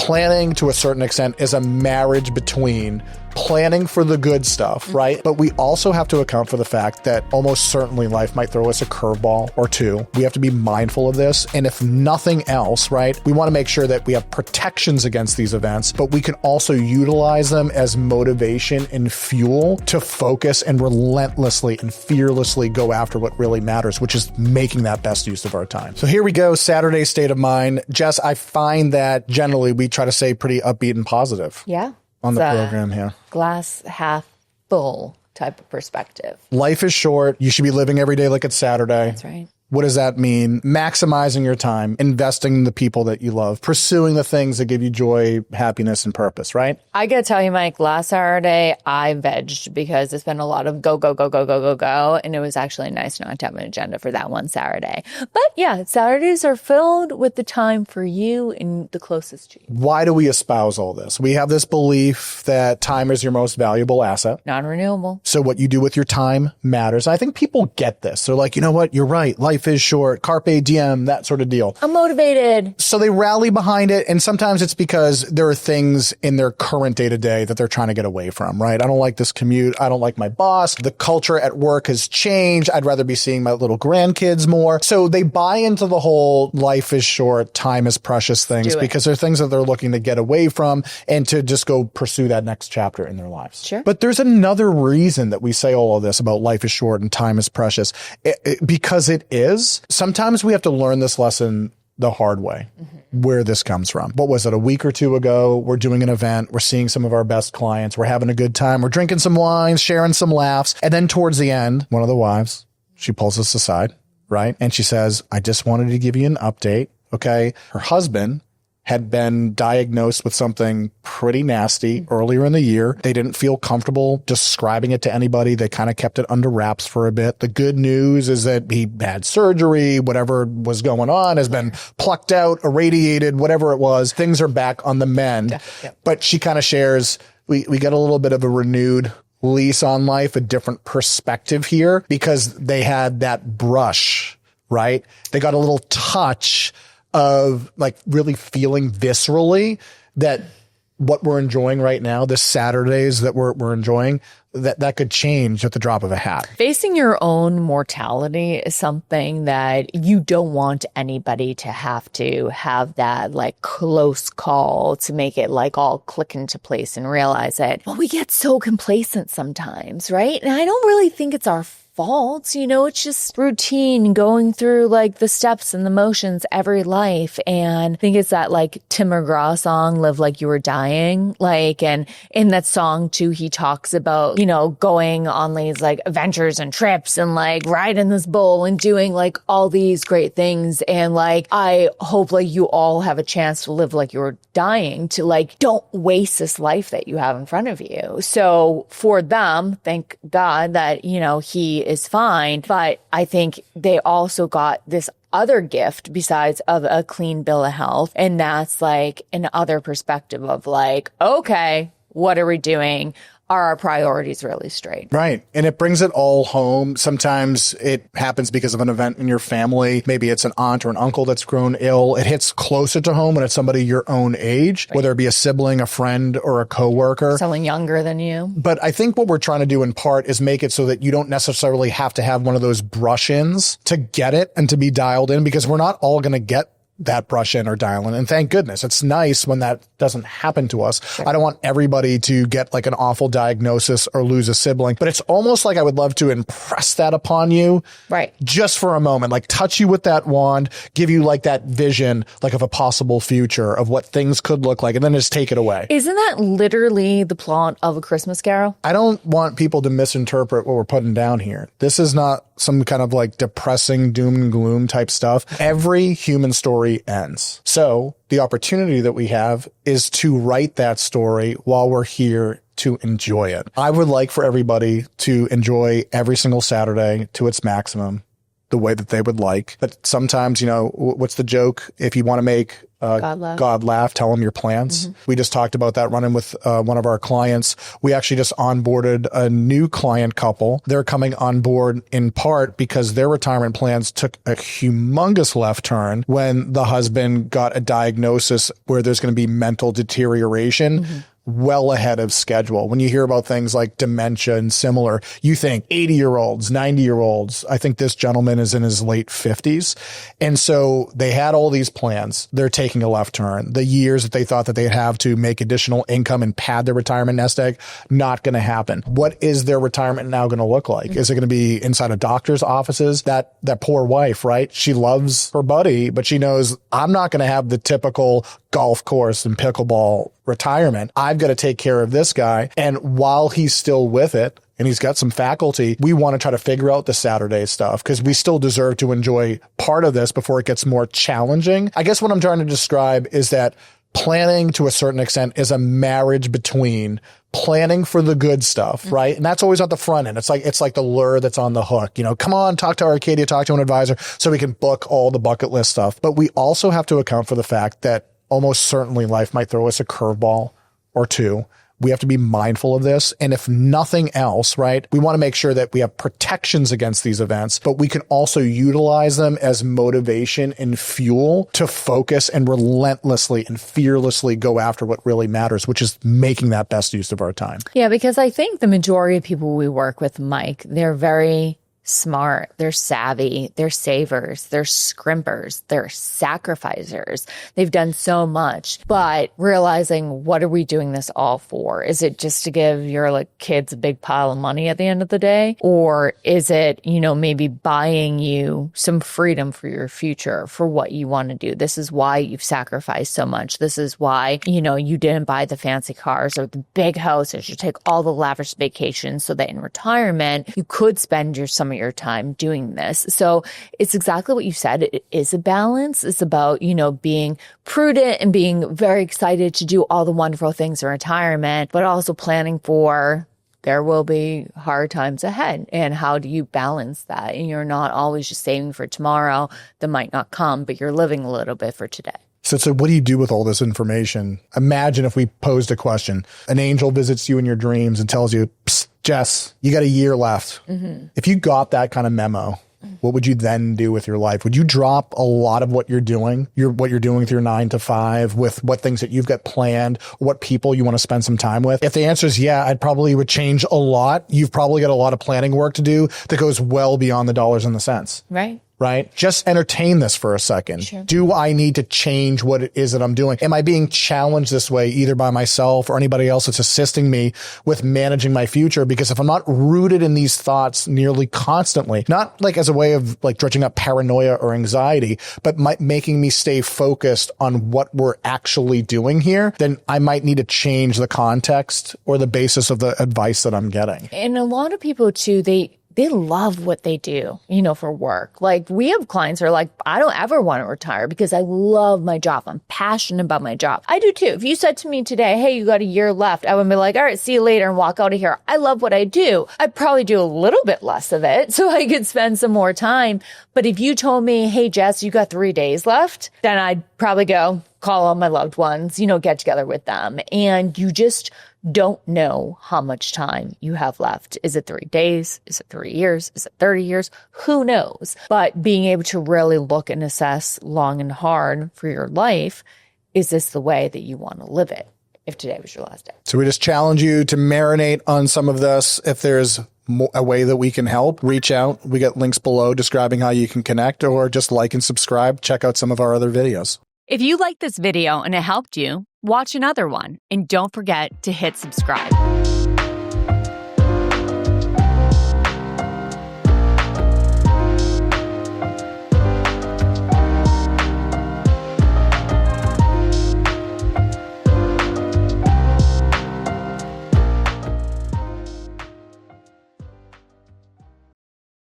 planning to a certain extent is a marriage between planning for the good stuff, right? But we also have to account for the fact that almost certainly life might throw us a curveball or two. We have to be mindful of this. And if nothing else, right, we want to make sure that we have protections against these events, but we can also utilize them as motivation and fuel to focus and relentlessly and fearlessly go after what really matters, which is making that best use of our time. So here we go, Saturday state of mind. Jess, I find that generally we try to stay pretty upbeat and positive. Yeah. On the program here. Glass half full type of perspective. Life is short. You should be living every day like it's Saturday. That's right. What does that mean? Maximizing your time, investing in the people that you love, pursuing the things that give you joy, happiness, and purpose, right? I got to tell you, Mike, last Saturday, I vegged because it's been a lot of go. And it was actually nice not to have an agenda for that one Saturday. But yeah, Saturdays are filled with the time for you and the closest to you. Why do we espouse all this? We have this belief that time is your most valuable asset. Non-renewable. So what you do with your time matters. I think people get this. They're like, you know what? You're right. Life is short, carpe diem, that sort of deal. I'm motivated. So they rally behind it. And sometimes it's because there are things in their current day to day that they're trying to get away from, right? I don't like this commute. I don't like my boss. The culture at work has changed. I'd rather be seeing my little grandkids more. So they buy into the whole life is short, time is precious things because they're things that they're looking to get away from and to just go pursue that next chapter in their lives. Sure. But there's another reason that we say all of this about life is short and time is precious because it is. Sometimes we have to learn this lesson the hard way, where this comes from. What was it, a week or two ago? We're doing an event. We're seeing some of our best clients. We're having a good time. We're drinking some wine, sharing some laughs. And then towards the end, one of the wives, she pulls us aside, right? And she says, I just wanted to give you an update. Okay. Her husband had been diagnosed with something pretty nasty earlier in the year. They didn't feel comfortable describing it to anybody. They kind of kept it under wraps for a bit. The good news is that he had surgery, whatever was going on has been plucked out, irradiated, whatever it was. Things are back on the mend. Yeah. But she kind of shares, we get a little bit of a renewed lease on life, a different perspective here because they had that brush, right? They got a little touch of like really feeling viscerally that what we're enjoying right now, the Saturdays that we're enjoying, that could change at the drop of a hat. Facing your own mortality is something that you don't want anybody to have that like close call to make it like all click into place and realize it. Well, we get so complacent sometimes, right? And I don't really think it's our fault. You know, it's just routine going through like the steps and the motions every life. And I think it's that like Tim McGraw song, Live Like You Were Dying. Like, and in that song too, he talks about, you know, going on these like adventures and trips and like riding this bull and doing like all these great things. And like, I hope like you all have a chance to live like you're dying, to like, don't waste this life that you have in front of you. So for them, thank God that, you know, he is fine. But I think they also got this other gift besides of a clean bill of health. And that's like an other perspective of like, okay, what are we doing? Are our priorities really straight? Right. And it brings it all home. Sometimes it happens because of an event in your family. Maybe it's an aunt or an uncle that's grown ill. It hits closer to home when it's somebody your own age, right, whether it be a sibling, a friend, or a coworker. Someone younger than you. But I think what we're trying to do in part is make it so that you don't necessarily have to have one of those brush-ins to get it and to be dialed in, because we're not all going to get that brush in or dial in. And thank goodness. It's nice when that doesn't happen to us. Sure. I don't want everybody to get like an awful diagnosis or lose a sibling, but it's almost like I would love to impress that upon you. Right. Just for a moment, like touch you with that wand, give you like that vision, like of a possible future of what things could look like, and then just take it away. Isn't that literally the plot of A Christmas Carol? I don't want people to misinterpret what we're putting down here. This is not some kind of like depressing doom and gloom type stuff. Every human story ends. So the opportunity that we have is to write that story while we're here to enjoy it. I would like for everybody to enjoy every single Saturday to its maximum, the way that they would like. But sometimes, you know, what's the joke? If you want to make God laugh, tell them your plans. We just talked about that running with one of our clients. We actually just onboarded a new client couple. They're coming on board in part because their retirement plans took a humongous left turn when the husband got a diagnosis where there's going to be mental deterioration. Well ahead of schedule. When you hear about things like dementia and similar, you think 80-year-olds, 90-year-olds. I think this gentleman is in his late 50s. And so they had all these plans. They're taking a left turn. The years that they thought that they'd have to make additional income and pad their retirement nest egg, not going to happen. What is their retirement now going to look like? Is it going to be inside of doctor's offices? That poor wife, right? She loves her buddy, but she knows I'm not going to have the typical golf course and pickleball retirement. I've got to take care of this guy. And while he's still with it and he's got some faculty, we want to try to figure out the Saturday stuff because we still deserve to enjoy part of this before it gets more challenging. I guess what I'm trying to describe is that planning to a certain extent is a marriage between planning for the good stuff, right? And that's always at the front end. It's like the lure that's on the hook. You know, come on, talk to Arcadia, talk to an advisor so we can book all the bucket list stuff. But we also have to account for the fact that almost certainly life might throw us a curveball or two. We have to be mindful of this. And if nothing else, right, we want to make sure that we have protections against these events, but we can also utilize them as motivation and fuel to focus and relentlessly and fearlessly go after what really matters, which is making that best use of our time. Yeah, because I think the majority of people we work with, Mike, they're very smart, they're savvy, they're savers, they're scrimpers, they're sacrificers. They've done so much, but realizing, what are we doing this all for? Is it just to give your kids a big pile of money at the end of the day? Or is it, maybe buying you some freedom for your future, for what you want to do? This is why you've sacrificed so much. This is why, you didn't buy the fancy cars or the big houses. You take all the lavish vacations so that in retirement, you could spend some of your time doing this. So it's exactly what you said. It is a balance. It's about, being prudent and being very excited to do all the wonderful things in retirement, but also planning for there will be hard times ahead. And how do you balance that? And you're not always just saving for tomorrow that might not come, but you're living a little bit for today. So what do you do with all this information? Imagine if we posed a question. An angel visits you in your dreams and tells you, Psst, Jess, you got a year left. If you got that kind of memo, what would you then do with your life? Would you drop a lot of what you're doing, what you're doing with your 9 to 5, with what things that you've got planned, what people you want to spend some time with? If the answer is yeah, I'd probably would change a lot. You've probably got a lot of planning work to do that goes well beyond the dollars and the cents. Right? Just entertain this for a second. Sure. Do I need to change what it is that I'm doing? Am I being challenged this way either by myself or anybody else that's assisting me with managing my future? Because if I'm not rooted in these thoughts nearly constantly, not as a way of dredging up paranoia or anxiety, but making me stay focused on what we're actually doing here, then I might need to change the context or the basis of the advice that I'm getting. And a lot of people too, they love what they do, for work. We have clients who are I don't ever want to retire because I love my job. I'm passionate about my job. I do too. If you said to me today, hey, you got a year left, I would be like, all right, see you later, and walk out of here. I love what I do. I'd probably do a little bit less of it so I could spend some more time. But if you told me, hey, Jess, you got 3 days left, then I'd probably go call all my loved ones, get together with them. And you just don't know how much time you have left. Is it 3 days? Is it 3 years? Is it 30 years? Who knows? But being able to really look and assess long and hard for your life, is this the way that you want to live it if today was your last day? So we just challenge you to marinate on some of this. If there's a way that we can help, reach out. We got links below describing how you can connect, or just like and subscribe. Check out some of our other videos. If you liked this video and it helped you, watch another one, and don't forget to hit subscribe.